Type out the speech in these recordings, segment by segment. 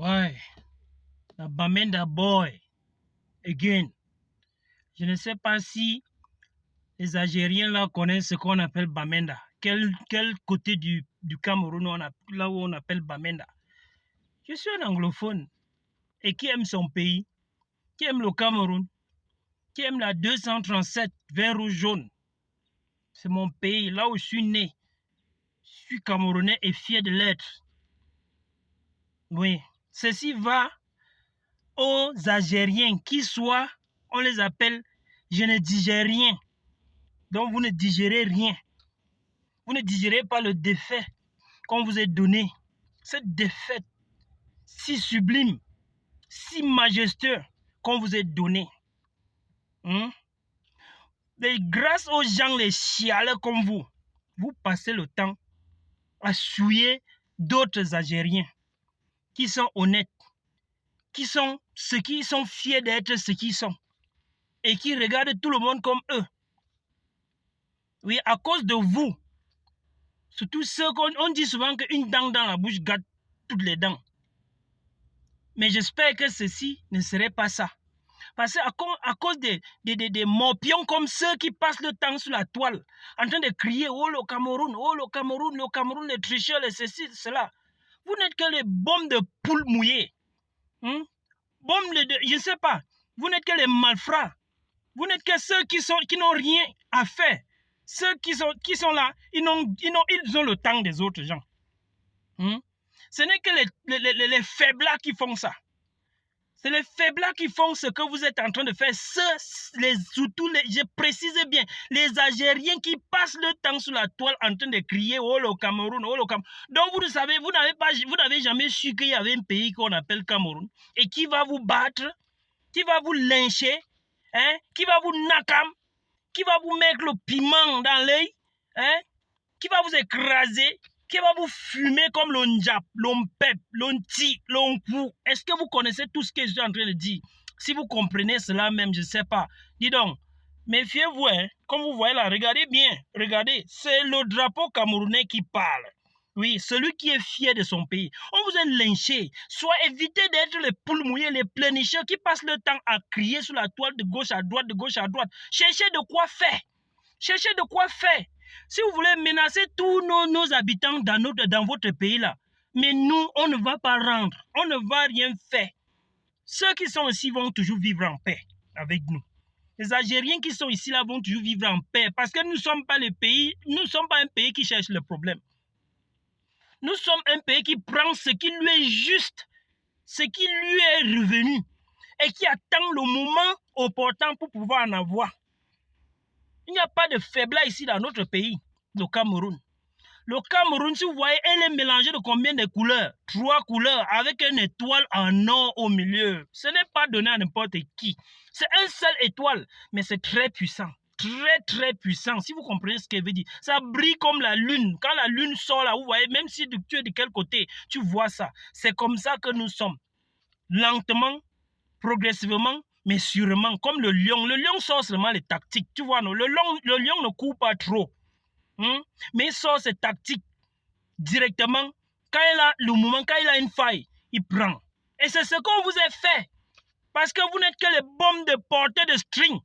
Ouais, la Bamenda Boy, again. Je ne sais pas si les Algériens là connaissent ce qu'on appelle Bamenda. Quel côté du Cameroun là où on appelle Bamenda. Je suis un anglophone et qui aime son pays, qui aime le Cameroun, qui aime la 237 vert rouge jaune. C'est mon pays, là où je suis né. Je suis camerounais et fier de l'être. Oui, ceci va aux Algériens qui soient, on les appelle, je ne digère rien. Donc vous ne digérez rien. Vous ne digérez pas le défait qu'on vous a donné. Cette défaite si sublime, si majestueuse qu'on vous a donnée. Et grâce aux gens, les chialeux comme vous passez le temps à souiller d'autres Algériens qui sont honnêtes, qui sont ceux qui sont fiers d'être ce qu'ils sont et qui regardent tout le monde comme eux. Oui, à cause de vous, surtout ceux qu'on dit souvent qu'une dent dans la bouche gâte toutes les dents. Mais j'espère que ceci ne serait pas ça. Parce qu'à cause des morpions comme ceux qui passent le temps sur la toile, en train de crier « Oh le Cameroun, oh le Cameroun, les tricheurs, les ceci, cela », vous n'êtes que les bombes de poules mouillées. Je ne sais pas, vous n'êtes que les malfrats. Vous n'êtes que ceux qui n'ont rien à faire. Ceux qui sont là, ils ont le temps des autres gens. Ce n'est que les faiblards qui font ça. C'est les faiblards qui font ce que vous êtes en train de faire. Surtout, je précise bien, les Algériens qui passent le temps sur la toile en train de crier « Oh le Cameroun, oh le Cameroun ». Donc vous savez, vous n'avez jamais su qu'il y avait un pays qu'on appelle Cameroun et qui va vous battre, qui va vous lyncher, qui va vous nakam, qui va vous mettre le piment dans l'œil, qui va vous écraser, qui va vous fumer comme l'onjap, l'onpep, l'onti, l'onkou. Est-ce que vous connaissez tout ce que je suis en train de dire? Si vous comprenez cela même, je ne sais pas. Dis donc, méfiez-vous, comme vous voyez là, regardez bien, regardez, c'est le drapeau camerounais qui parle. Oui, celui qui est fier de son pays. On vous a lynché. Soit évitez d'être les poules mouillées, les pleurnicheurs qui passent le temps à crier sur la toile de gauche à droite, de gauche à droite. Cherchez de quoi faire. Cherchez de quoi faire. Si vous voulez menacer tous nos habitants dans votre pays là, mais nous, on ne va pas rendre. On ne va rien faire. Ceux qui sont ici vont toujours vivre en paix avec nous. Les Algériens qui sont ici là vont toujours vivre en paix parce que nous ne sommes pas le pays, nous ne sommes pas un pays qui cherche le problème. Nous sommes un pays qui prend ce qui lui est juste, ce qui lui est revenu et qui attend le moment opportun pour pouvoir en avoir. Il n'y a pas de faiblesse ici dans notre pays, le Cameroun. Le Cameroun, si vous voyez, elle est mélangée de combien de couleurs? 3 couleurs avec une étoile en or au milieu. Ce n'est pas donné à n'importe qui. C'est une seule étoile, mais c'est très puissant. Très, très puissant, si vous comprenez ce qu'elle veut dire. Ça brille comme la lune. Quand la lune sort là, vous voyez, même si tu es de quel côté, tu vois ça. C'est comme ça que nous sommes. Lentement, progressivement, mais sûrement, comme le lion. Le lion sort seulement les tactiques. Tu vois, non? Le lion ne court pas trop. Mais il sort ses tactiques directement. Quand il a le moment, quand il a une faille, il prend. Et c'est ce qu'on vous a fait. Parce que vous n'êtes que les bombes de portée de string.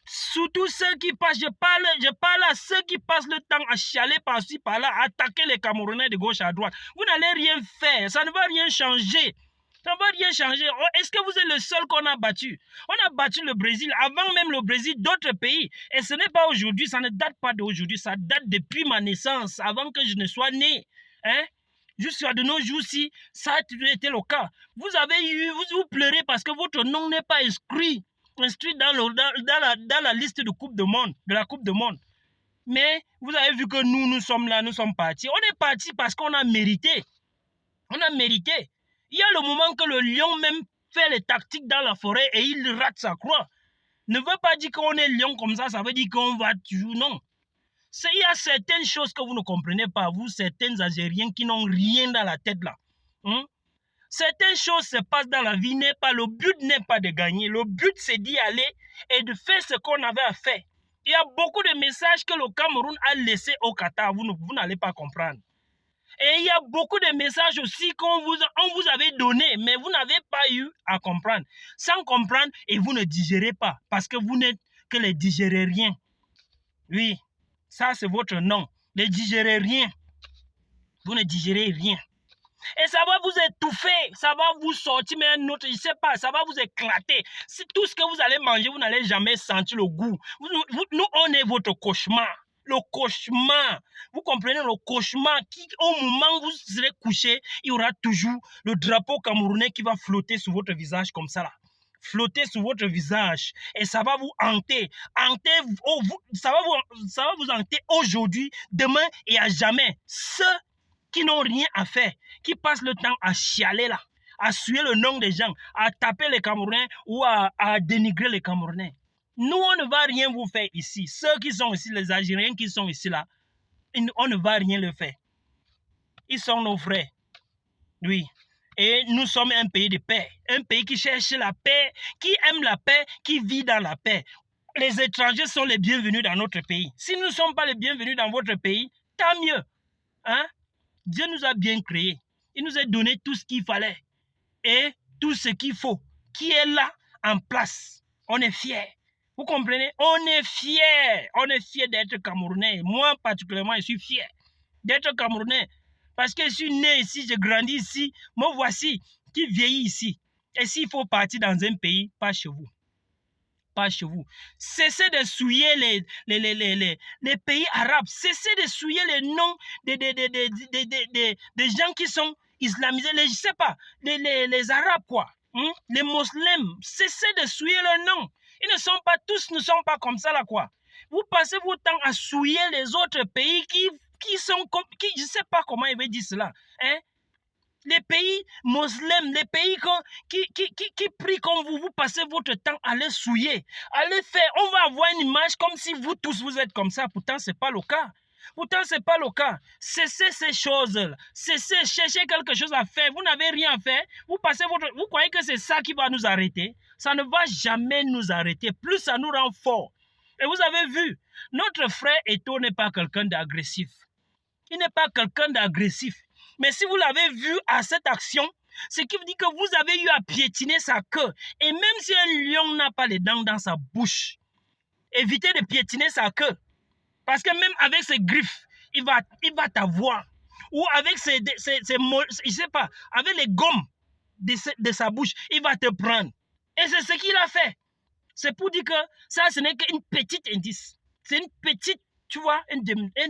Surtout ceux qui passent, je parle à ceux qui passent le temps à chialer par-ci, par-là, à attaquer les Camerounais de gauche à droite. Vous n'allez rien faire, ça ne va rien changer. Ça ne va rien changer. Est-ce que vous êtes le seul qu'on a battu? On a battu le Brésil, avant même le Brésil, d'autres pays. Et ce n'est pas aujourd'hui, ça ne date pas d'aujourd'hui, ça date depuis ma naissance, avant que je ne sois né. Jusqu'à de nos jours-ci, ça a été le cas. Vous pleurez parce que votre nom n'est pas inscrit dans la liste de Coupe du Monde, de la Coupe du Monde. Mais vous avez vu que nous sommes là, nous sommes partis. On est partis parce qu'on a mérité. On a mérité. Il y a le moment que le lion même fait les tactiques dans la forêt et il rate sa croix. Ne veut pas dire qu'on est lion comme ça veut dire qu'on va toujours, non. Il y a certaines choses que vous ne comprenez pas, vous, certains Algériens qui n'ont rien dans la tête là. Certaines choses se passent dans la vie, le but n'est pas de gagner. Le but, c'est d'y aller et de faire ce qu'on avait à faire. Il y a beaucoup de messages que le Cameroun a laissés au Qatar, vous n'allez pas comprendre. Et il y a beaucoup de messages aussi qu'on vous avait donnés, mais vous n'avez pas eu à comprendre. Sans comprendre, et vous ne digérez pas, parce que vous n'êtes que les digérériens. Oui, ça c'est votre nom. Les digérériens. Vous ne digérez rien. Et ça va vous étouffer, ça va vous sortir, mais un autre, je ne sais pas, ça va vous éclater. Si tout ce que vous allez manger, vous n'allez jamais sentir le goût. Nous, on est votre cauchemar. Le cauchemar. Vous comprenez le cauchemar qui, au moment où vous serez couché, il y aura toujours le drapeau camerounais qui va flotter sur votre visage comme ça là. Flotter sur votre visage et ça va vous hanter. Ça va vous hanter aujourd'hui, demain et à jamais. Ceux qui n'ont rien à faire, qui passent le temps à chialer là, à suer le nom des gens, à taper les Camerounais ou à dénigrer les Camerounais. Nous, on ne va rien vous faire ici. Ceux qui sont ici, les Algériens qui sont ici là, on ne va rien leur faire. Ils sont nos frères. Oui. Et nous sommes un pays de paix. Un pays qui cherche la paix, qui aime la paix, qui vit dans la paix. Les étrangers sont les bienvenus dans notre pays. Si nous ne sommes pas les bienvenus dans votre pays, tant mieux. Hein? Dieu nous a bien créés. Il nous a donné tout ce qu'il fallait. Et tout ce qu'il faut, qui est là, en place. On est fiers. Vous comprenez? On est fiers. On est fiers d'être Camerounais. Moi, particulièrement, je suis fier d'être Camerounais. Parce que je suis né ici, j'ai grandi ici. Moi, voici, qui vieillit ici. Et s'il faut partir dans un pays, pas chez vous. Pas chez vous. Cessez de souiller les pays arabes. Cessez de souiller les noms des gens qui sont islamisés. Je ne sais pas, les arabes quoi. Les musulmans. Cessez de souiller leurs noms. Ils ne sont pas tous, ne sont pas comme ça là quoi. Vous passez votre temps à souiller les autres pays qui sont comme, je ne sais pas comment il veut dire cela. Hein? Les pays musulmans, les pays qui prient comme vous passez votre temps à les souiller, à les faire. On va avoir une image comme si vous tous vous êtes comme ça. Pourtant, ce n'est pas le cas. Pourtant, ce n'est pas le cas. Cessez ces choses-là. Cessez, cherchez quelque chose à faire. Vous n'avez rien à faire. Vous croyez que c'est ça qui va nous arrêter? Ça ne va jamais nous arrêter. Plus ça nous rend fort. Et vous avez vu, notre frère Eto'o n'est pas quelqu'un d'agressif. Il n'est pas quelqu'un d'agressif. Mais si vous l'avez vu à cette action, ce qui veut dire que vous avez eu à piétiner sa queue. Et même si un lion n'a pas les dents dans sa bouche, évitez de piétiner sa queue. Parce que même avec ses griffes, il va t'avoir. Ou avec je sais pas, avec les gommes de sa bouche, il va te prendre. Et c'est ce qu'il a fait. C'est pour dire que ça, ce n'est qu'une petite indice. C'est une petite, tu vois, une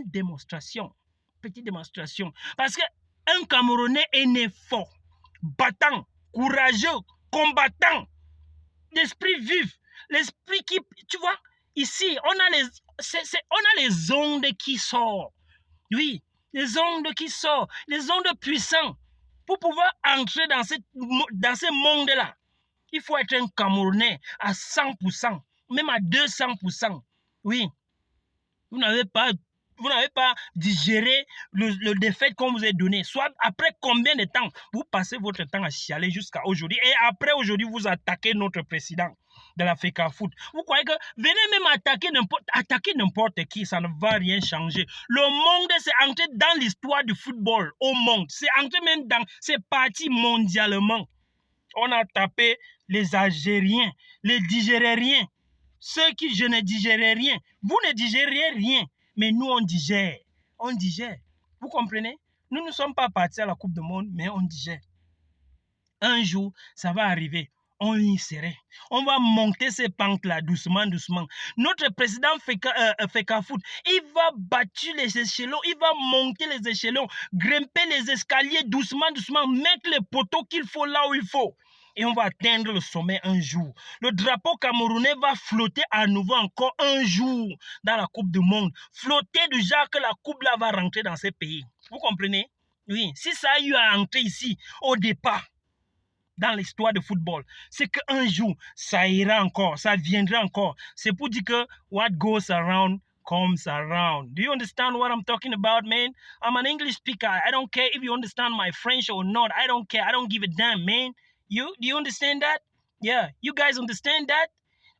démonstration. Petite démonstration. Parce que un Camerounais est né fort, battant, courageux, combattant, l'esprit vif, l'esprit qui, tu vois, ici, on a les ondes qui sortent. Oui, les ondes qui sortent, les ondes puissantes. Pour pouvoir entrer dans ce monde-là, il faut être un Camerounais à 100%, même à 200%. Oui, vous n'avez pas digéré le défaite qu'on vous a donné. Soit après combien de temps vous passez votre temps à chialer jusqu'à aujourd'hui. Et après aujourd'hui, vous attaquez notre président de la FECAFOOT. Vous croyez que venez même attaquer n'importe qui, ça ne va rien changer. Le monde, c'est entré dans l'histoire du football au monde. C'est entré même c'est parti mondialement. On a tapé les Algériens, les Digérériens. Ceux qui je ne digérais rien. Vous ne digérez rien. Mais nous, on digère. On digère. Vous comprenez? Nous ne sommes pas partis à la Coupe du Monde, mais on digère. Un jour, ça va arriver. On y serait. On va monter ces pentes-là doucement, doucement. Notre président FECAFOOT, il va battre les échelons, il va monter les échelons, grimper les escaliers doucement, doucement, mettre les poteaux qu'il faut là où il faut. Et on va atteindre le sommet un jour. Le drapeau camerounais va flotter à nouveau encore un jour dans la Coupe du Monde. Flotter du genre que la Coupe là va rentrer dans ces pays. Vous comprenez? Oui, si ça a eu à entrer ici au départ, dans l'histoire de football, c'est qu'un jour, ça ira encore, ça viendra encore. C'est pour dire que what goes around comes around. Do you understand what I'm talking about, man? I'm an English speaker. I don't care if you understand my French or not. I don't care. I don't give a damn, man. Do you understand that? Yeah, you guys understand that?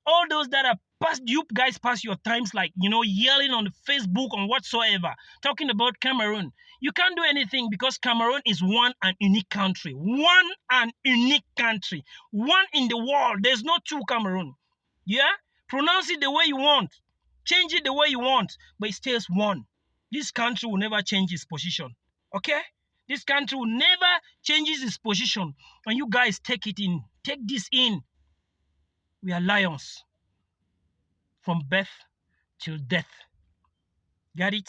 All those that are you guys pass your times like, yelling on Facebook and whatsoever, talking about Cameroon. You can't do anything because Cameroon is one and unique country. One and unique country. One in the world. There's no two Cameroon. Yeah? Pronounce it the way you want. Change it the way you want. But it stays one. This country will never change its position. Okay? This country will never change its position. And you guys take it in. Take this in. We are lions. From birth till death. Got it?